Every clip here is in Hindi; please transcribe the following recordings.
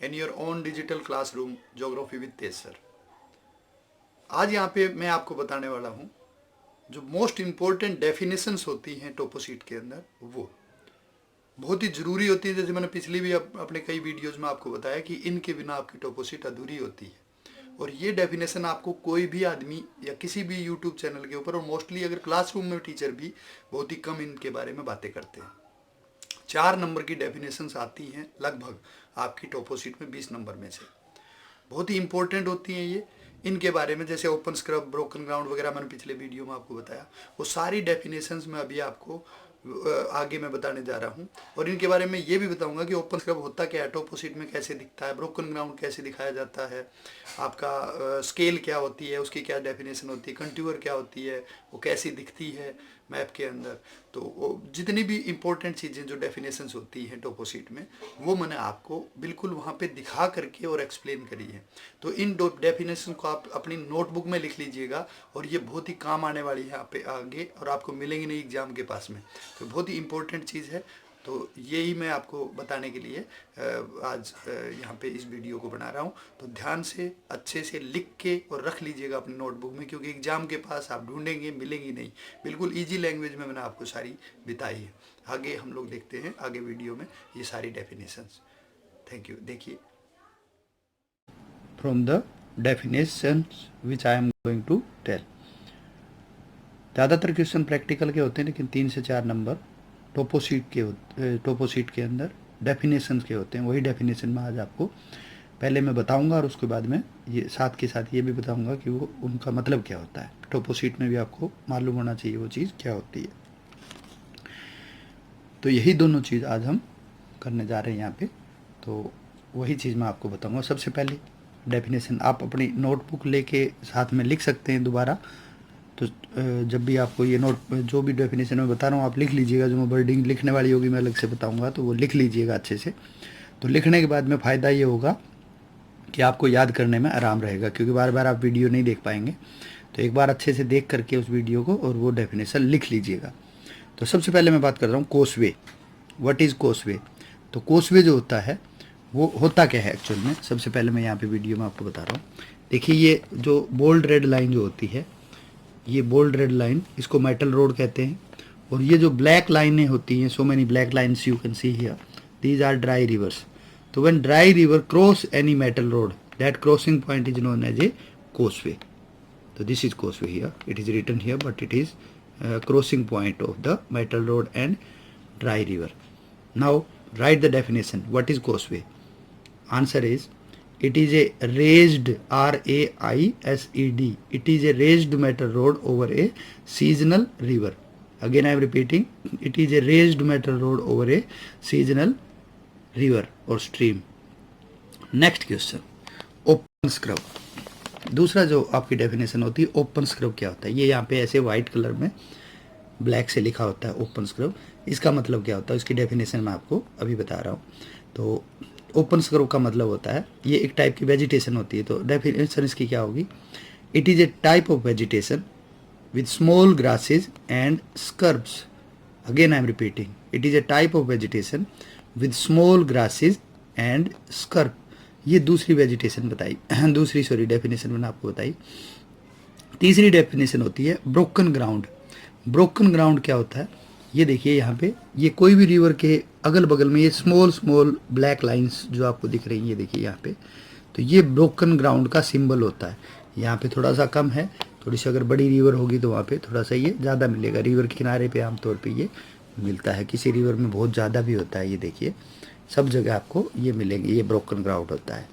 in your own digital classroom Geography with Tej sir. आज यहाँ पे मैं आपको बताने वाला हूँ जो मोस्ट इम्पोर्टेंट डेफिनेशंस होती हैं टोपोशीट के अंदर, वो बहुत ही ज़रूरी होती है। जैसे मैंने पिछली भी अपने कई वीडियोज़ में आपको बताया कि इनके बिना आपकी टोपोशीट अधूरी होती है। और ये डेफिनेशन आपको कोई भी आदमी या किसी भी यूट्यूब चैनल के ऊपर, और मोस्टली अगर क्लासरूम में टीचर भी बहुत ही कम इनके बारे में बातें करते हैं। 4 नंबर की डेफिनेशंस आती हैं लगभग आपकी टोपोशीट में 20 नंबर में से। बहुत ही इंपॉर्टेंट होती हैं ये। इनके बारे में जैसे ओपन स्क्रब, ब्रोकन ग्राउंड वगैरह मैंने पिछले वीडियो में आपको बताया, वो सारी डेफिनेशंस में अभी आपको आगे मैं बताने जा रहा हूँ। और इनके बारे में ये भी बताऊंगा कि ओपन स्क्रब होता क्या है, टोपोशीट में कैसे दिखता है, ब्रोकन ग्राउंड कैसे दिखाया जाता है, आपका स्केल क्या होती है, उसकी क्या डेफिनेशन होती है, कंटूर क्या होती है, वो कैसी दिखती है मैप के अंदर। तो वो जितनी भी इम्पोर्टेंट चीज़ें जो डेफिनेशंस होती हैं टोपोशीट में, वो मैंने आपको बिल्कुल वहाँ पे दिखा करके और एक्सप्लेन करी है। तो इन डेफिनेशन को आप अपनी नोटबुक में लिख लीजिएगा, और ये बहुत ही काम आने वाली है आप पे आगे, और आपको मिलेंगे नहीं एग्जाम के पास में। तो बहुत ही इम्पोर्टेंट चीज़ है। तो यही मैं आपको बताने के लिए आज यहाँ पे इस वीडियो को बना रहा हूँ। तो ध्यान से अच्छे से लिख के और रख लीजिएगा अपनी नोटबुक में, क्योंकि एग्जाम के पास आप ढूंढेंगे मिलेंगी नहीं। बिल्कुल इजी लैंग्वेज में मैंने आपको सारी बताई है। आगे हम लोग देखते हैं आगे वीडियो में ये सारी डेफिनेशंस। Thank you. देखिए, from the definitions which I am going to tell. ज़्यादातर क्वेश्चन प्रैक्टिकल के होते हैं, लेकिन 3 से 4 नंबर टोपोशीट के अंदर डेफिनेशंस के होते हैं। वही डेफिनेशन में आज आपको पहले मैं बताऊंगा, और उसके बाद में ये साथ के साथ ये भी बताऊंगा कि वो उनका मतलब क्या होता है। टोपोशीट में भी आपको मालूम होना चाहिए वो चीज़ क्या होती है। तो यही दोनों चीज़ आज हम करने जा रहे हैं यहाँ पे। तो वही चीज़ मैं आपको बताऊँगा। सबसे पहले डेफिनेशन आप अपनी नोटबुक लेके साथ में लिख सकते हैं दोबारा। तो जब भी आपको ये जो भी डेफिनेशन मैं बता रहा हूँ आप लिख लीजिएगा। जो मैं वर्डिंग लिखने वाली होगी मैं अलग से बताऊंगा, तो वो लिख लीजिएगा अच्छे से। तो लिखने के बाद में फ़ायदा ये होगा कि आपको याद करने में आराम रहेगा, क्योंकि बार बार आप वीडियो नहीं देख पाएंगे। तो एक बार अच्छे से देख करके उस वीडियो को और वो डेफिनेशन लिख लीजिएगा। तो सबसे पहले मैं बात कर रहा हूँ कोसवे। What is causeway? तो कोसवे जो होता है वो होता क्या है एक्चुअल में, सबसे पहले मैं यहाँ पे वीडियो में आपको बता रहा हूँ। देखिए, ये जो बोल्ड रेड लाइन जो होती है, ये बोल्ड रेड लाइन, इसको मेटल रोड कहते हैं। और ये जो ब्लैक लाइनें होती हैं, so many black lines you can see here, these are dry rivers. तो when dry river cross any metal road, that crossing point is known as a causeway. तो this is causeway here, it is written here, but it is crossing point of the metal road and dry river. Now write the definition. What is causeway? Answer is, it is a raised, raised, it is a raised metal road over a seasonal river. Again I am repeating, it is a raised metal road over a seasonal river or stream. Next question, open scrub. दूसरा जो आपकी डेफिनेशन होती है ओपन स्क्रब क्या होता है, ये यहाँ पे ऐसे वाइट कलर में ब्लैक से लिखा होता है ओपन स्क्रब। इसका मतलब क्या होता है, इसकी डेफिनेशन मैं आपको अभी बता रहा हूँ। तो ओपन स्क्रब का मतलब होता है, ये एक टाइप की वेजिटेशन होती है। तो डेफिनेशन इसकी क्या होगी? It is a type of vegetation with small grasses and scrubs. Again I am repeating, it is a type of vegetation with small grasses and scrub. ये दूसरी वेजिटेशन बताई, दूसरी डेफिनेशन मैंने आपको बताई। तीसरी डेफिनेशन होती है ब्रोकन ग्राउंड। ब्रोकन ग्राउंड क्या होता है? ये देखिए यहाँ पे, ये कोई भी रिवर के अगल बगल में ये स्मॉल ब्लैक लाइंस जो आपको दिख रही हैं, ये देखिए यहाँ पे। तो ये ब्रोकन ग्राउंड का सिंबल होता है। यहाँ पे थोड़ा सा कम है, थोड़ी सी अगर बड़ी रिवर होगी तो वहाँ पे थोड़ा सा ये ज़्यादा मिलेगा। रिवर के किनारे पे आमतौर पे ये मिलता है, किसी रिवर में बहुत ज़्यादा भी होता है। ये देखिए सब जगह आपको ये मिलेंगे। ये ब्रोकन ग्राउंड होता है,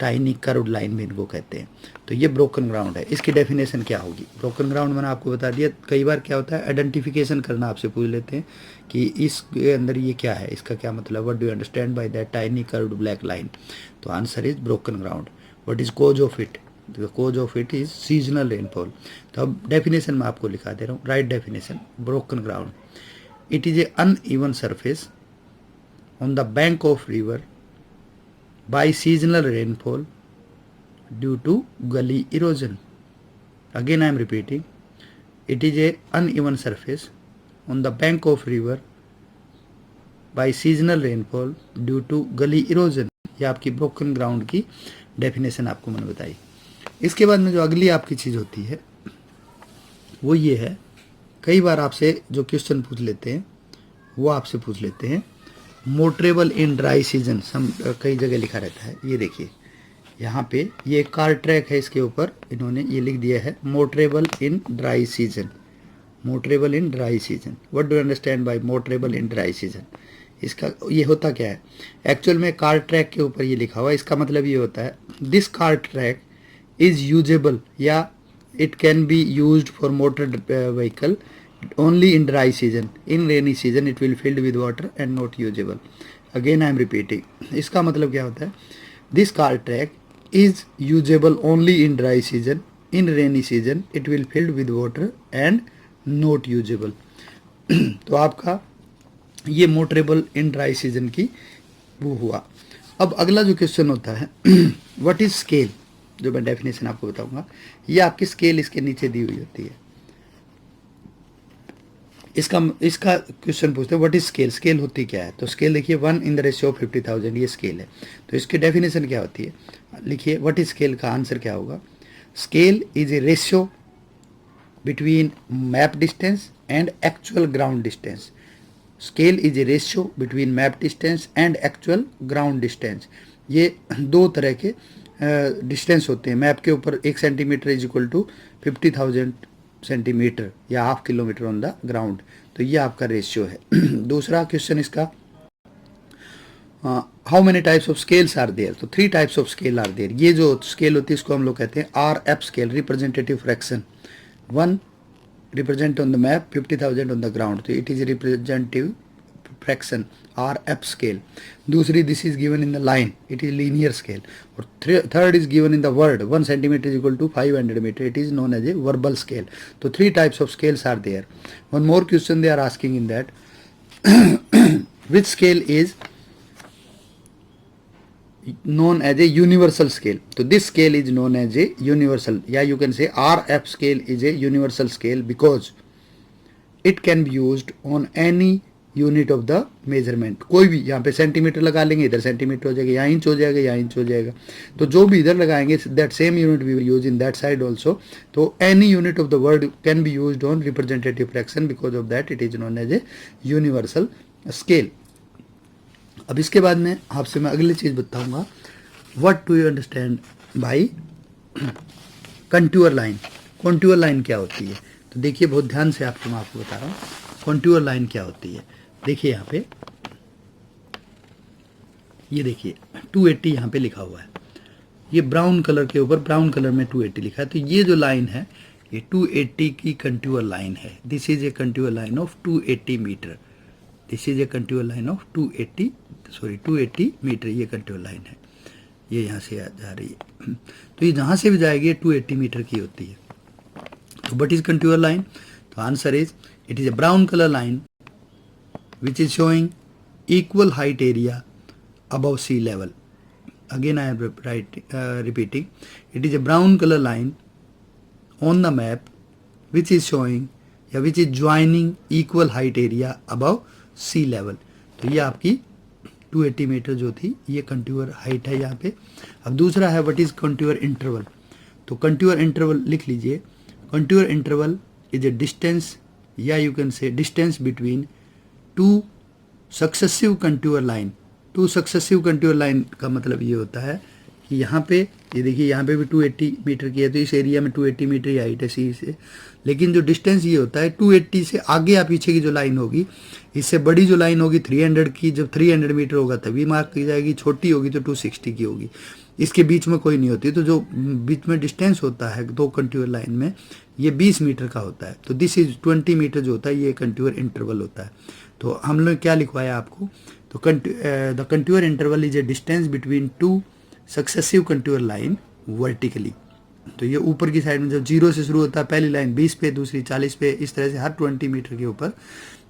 टाइनी कर्व्ड लाइन भी इनको कहते हैं। तो ये ब्रोकन ग्राउंड है। इसकी डेफिनेशन क्या होगी? ब्रोकन ग्राउंड मैंने आपको बता दिया। कई बार क्या होता है, आइडेंटिफिकेशन करना आपसे पूछ लेते हैं कि इसके अंदर ये क्या है, इसका क्या मतलब, what do you understand by that tiny curved black line? तो answer is broken ground. What is cause of it? The cause of it is seasonal rainfall. तो अब डेफिनेशन मैं आपको लिखा दे रहा हूँ। Write definition, broken ground, it is a uneven surface on the bank of river by seasonal rainfall due to gully erosion. Again I am repeating, it is a uneven surface on the bank of river by seasonal rainfall due to gully erosion. या आपकी ब्रोकन ग्राउंड की डेफिनेशन आपको मैंने बताई। इसके बाद में जो अगली आपकी चीज़ होती है वो ये है, कई बार आपसे जो क्वेश्चन पूछ लेते हैं वो आपसे पूछ लेते हैं मोटरेबल इन ड्राई सीजन, कई जगह लिखा रहता है। ये देखिए यहाँ पे ये कार ट्रैक है, इसके ऊपर इन्होंने ये लिख दिया है motorable in dry season, motorable in dry season. What do you understand bye motorable in dry season? इसका ये होता क्या है, एक्चुअल में कार ट्रैक के ऊपर ये लिखा हुआ है, इसका मतलब ये होता है this car track is usable या it can be used for motor vehicle only in dry season, in rainy season it will filled with water and not usable. Again I am repeating, इसका मतलब क्या होता है, this car track is usable only in dry season, in rainy season it will filled with water and not usable. तो आपका ये मोटरेबल इन ड्राई सीजन की वो हुआ। अब अगला जो क्वेश्चन होता है व्हाट इज स्केल, जो मैं डेफिनेशन आपको बताऊंगा, ये आपकी स्केल इसके नीचे दी हुई होती है। इसका क्वेश्चन पूछते हैं व्हाट इज स्केल, स्केल होती क्या है? तो स्केल देखिए 1 इन द रेशियो ऑफ 50,000, ये स्केल है। तो इसकी डेफिनेशन क्या होती है, लिखिए व्हाट इज स्केल का आंसर क्या होगा, scale is a ratio between map distance and actual ground distance. Scale is a ratio between map distance and actual ground distance. ये दो तरह के डिस्टेंस होते हैं। मैप के ऊपर 1 centimetre is equal to 50,000 centimetre या half kilometre on the ground. तो ये आपका रेशियो है। दूसरा क्वेश्चन इसका how many types of scales are there, तो 3 types of scale are there. ये जो स्केल होती है इसको हम लोग कहते हैं RF scale, representative fraction. 1 represent on the map, 50,000 on the ground, तो it is representative fraction RF scale. दूसरी this is given in the line, it is linear scale. और third is given in the word, 1 centimetre is equal to 500 metre, it is known as a verbal scale. तो 3 types of scales are there. One more question they are asking in that which scale is known as a universal scale. So this scale is known as a universal, yeah, you can say RF scale is a universal scale because it can be used on any unit of the measurement. कोई भी यहाँ पे सेंटीमीटर लगा लेंगे, इधर सेंटीमीटर हो जाएगा, यहाँ इंच हो जाएगा, यहाँ इंच हो जाएगा। तो जो भी इधर लगाएंगे that same unit we will use in that side also. तो any unit of the word can be used on representative fraction, because of that it is known as a universal scale. अब इसके बाद में आपसे मैं अगली चीज़ बताऊंगा, what do you understand bye contour line. Contour line क्या होती है? तो देखिए बहुत ध्यान से मैं आपको बता रहा हूँ कंटूर लाइन क्या होती है। देखिए यहाँ पे ये देखिए 280 यहाँ पे लिखा हुआ है, ये ब्राउन कलर के ऊपर ब्राउन कलर में 280 लिखा है। तो ये जो लाइन है ये 280 की कंटूर लाइन है। This is a contour line of 280 metre, this is a contour line of 280 metre, ये कंटूर लाइन है, ये यहाँ से जा रही है। तो ये जहाँ से भी जाएगी 280 मीटर की होती है। तो व्हाट इज कंटूर लाइन? तो answer is it is A brown colour line which is showing equal height area above sea level. Again I am repeating, it is a brown color line on the map which is showing या which is joining equal height area above sea level. तो ये आपकी 280 मीटर जो थी ये कंटूर हाइट है यहाँ पे। अब दूसरा है व्हाट इज कंटूर इंटरवल। तो कंटूर इंटरवल लिख लीजिए, contour interval is a distance या you can say distance between 2 successive contour line. 2 successive contour line का मतलब ये होता है कि यहाँ पे ये देखिए यहाँ पे भी 280 मीटर की है, तो इस एरिया में 280 मीटर की हाइट है सी से। लेकिन जो डिस्टेंस ये होता है 280 से आगे या पीछे की जो लाइन होगी, इससे बड़ी जो लाइन होगी 300 की, जब 300 मीटर होगा तभी मार्क की जाएगी, छोटी होगी तो 260 की होगी, इसके बीच में कोई नहीं होती। तो जो बीच में डिस्टेंस होता है 2 कंटूर लाइन में ये 20 मीटर का होता है। तो दिस इज 20 मीटर जो होता है ये कंटूर इंटरवल होता है। तो हम लोग क्या लिखवाया आपको, तो the contour interval is a distance between 2 successive contour line vertically. तो ये ऊपर की साइड में जब 0 से शुरू होता है, पहली लाइन 20 पे, दूसरी 40 पे, इस तरह से हर 20 मीटर के ऊपर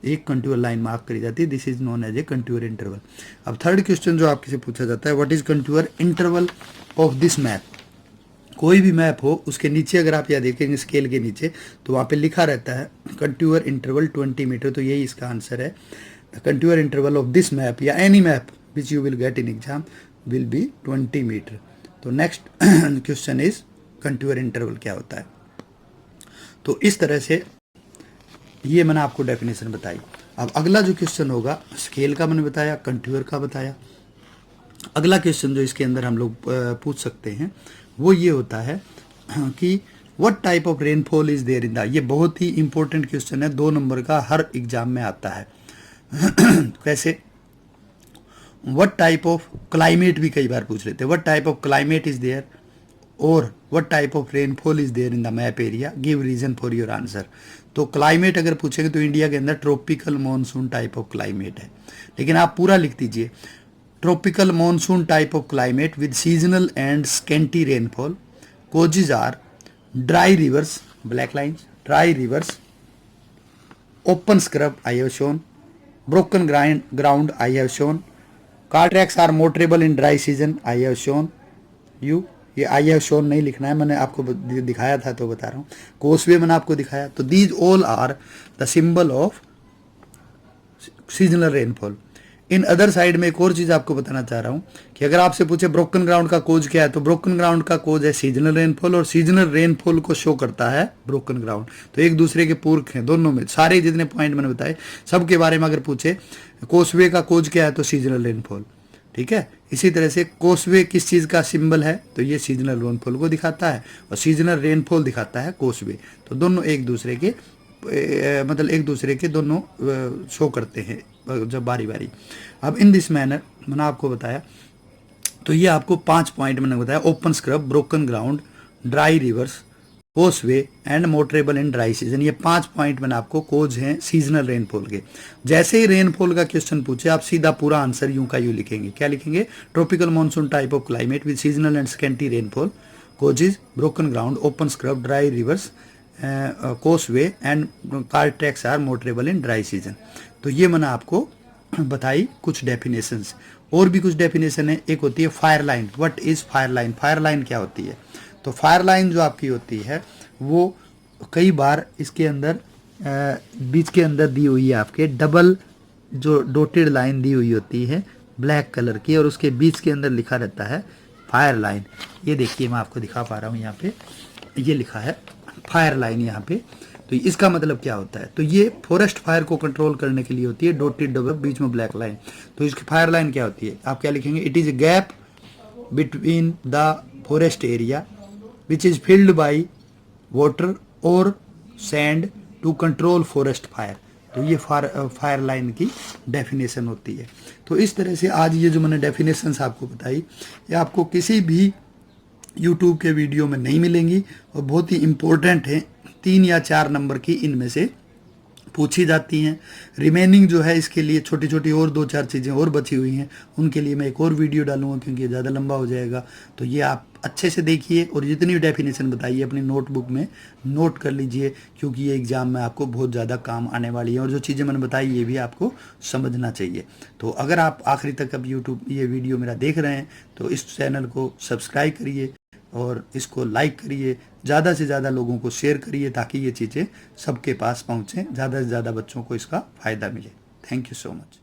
एक कंटूर लाइन मार्क करी जाती है। This is known as a contour interval. अब थर्ड क्वेश्चन जो आपसे पूछा जाता है what is contour interval of this map. कोई भी मैप हो उसके नीचे अगर आप यह देखेंगे स्केल के नीचे तो वहाँ पे लिखा रहता है कंटूर इंटरवल 20 मीटर। तो यही इसका आंसर है। The contour interval of this map या any map which you will get in exam will be 20 metre. तो next question is contour interval क्या होता है। तो इस तरह से ये मैंने आपको डेफिनेशन बताई। अब अगला जो क्वेश्चन होगा, स्केल का मैंने बताया, कंटूर का बताया। अगला क्वेश्चन जो इसके अंदर हम लोग पूछ सकते हैं वो ये होता है कि what type of rainfall is there in the, ये बहुत ही इंपॉर्टेंट क्वेश्चन है, 2 नंबर का हर एग्जाम में आता है। कैसे, व्हाट टाइप ऑफ क्लाइमेट भी कई बार पूछ लेते हैं, what type of climate is there और what type of rainfall is there in the map area, give reason for your answer. तो क्लाइमेट अगर पूछेंगे तो इंडिया के अंदर tropical monsoon type of climate है, लेकिन आप पूरा लिख दीजिए, tropical monsoon type of climate with seasonal and scanty rainfall, causes are dry rivers, black lines, dry rivers, open scrub I have shown, broken ground I have shown, car tracks are motorable in dry season I have shown you, ये आई हैव शोन नहीं लिखना है, मैंने आपको दिखाया था तो बता रहा हूँ, कोसवे मैंने आपको दिखाया। तो these all are the symbol of seasonal rainfall. In other side में एक और चीज़ आपको बताना चाह रहा हूँ कि अगर आपसे पूछे ब्रोकन ग्राउंड का कोज क्या है, तो ब्रोकन ग्राउंड का कोज है सीजनल रेनफॉल, और सीजनल रेनफॉल को शो करता है ब्रोकन ग्राउंड। तो एक दूसरे के पूरक हैं दोनों में, सारे जितने पॉइंट मैंने बताए सब के बारे में अगर पूछे, कोसवे का कोज क्या है तो सीजनल रेनफॉल, ठीक है। इसी तरह से कोसवे किस चीज़ का सिंबल है, तो ये सीजनल रेनफॉल को दिखाता है और सीजनल रेनफॉल दिखाता है कोसवे। तो दोनों एक दूसरे के मतलब एक दूसरे के दोनों शो करते हैं जब बारी बारी। अब इन दिस मैनर मैंने आपको बताया, तो ये आपको 5 पॉइंट मैंने बताया, open scrub, broken ground, dry rivers, causeway and motorable in dry season, ये 5 पॉइंट मैंने आपको कोज हैं सीजनल रेनफॉल के। जैसे ही रेनफॉल का क्वेश्चन पूछे आप सीधा पूरा आंसर यूं का यूं लिखेंगे। क्या लिखेंगे, tropical monsoon type of climate with seasonal and scanty rainfall, causes, broken ground, open scrub, dry rivers, causeway and car tracks are motorable in dry season. तो ये मैंने आपको बताई कुछ डेफिनेशंस। और भी कुछ डेफिनेशन है, एक होती है fire line. What is fire line, fire line क्या होती है, तो फायर लाइन जो आपकी होती है वो कई बार इसके अंदर बीच के अंदर दी हुई है, आपके डबल जो डॉटेड लाइन दी हुई होती है ब्लैक कलर की, और उसके बीच के अंदर लिखा रहता है फायर लाइन। ये देखिए मैं आपको दिखा पा रहा हूँ, यहाँ पे ये लिखा है फायर लाइन यहाँ पे। तो इसका मतलब क्या होता है, तो ये फॉरेस्ट फायर को कंट्रोल करने के लिए होती है, डॉटेड डबल बीच में ब्लैक लाइन। तो इसकी फायर लाइन क्या होती है, आप क्या लिखेंगे, it is a gap between the forest area which is filled by water और sand to control forest fire. तो ये फायर लाइन की डेफिनेशन होती है। तो इस तरह से आज ये जो मैंने डेफिनेशंस आपको बताई, ये आपको किसी भी यूट्यूब के वीडियो में नहीं मिलेंगी और बहुत ही इम्पोर्टेंट है, 3 या 4 नंबर की इनमें से पूछी जाती हैं। रिमेनिंग जो है इसके लिए छोटी छोटी और 2-4 चीज़ें और बची हुई हैं, उनके लिए मैं एक और वीडियो डालूंगा क्योंकि ये ज़्यादा लंबा हो जाएगा। तो ये आप अच्छे से देखिए और जितनी डेफिनेशन बताइए अपनी नोटबुक में नोट कर लीजिए, क्योंकि ये एग्ज़ाम में आपको बहुत ज़्यादा काम आने वाली है और जो चीज़ें मैंने बताई ये भी आपको समझना चाहिए। तो अगर आप आखिरी तक अब यूट्यूब ये वीडियो मेरा देख रहे हैं तो इस चैनल को सब्सक्राइब करिए और इसको लाइक करिए, ज़्यादा से ज़्यादा लोगों को शेयर करिए ताकि ये चीज़ें सबके पास पहुँचें, ज़्यादा से ज़्यादा बच्चों को इसका फ़ायदा मिले। Thank you so much.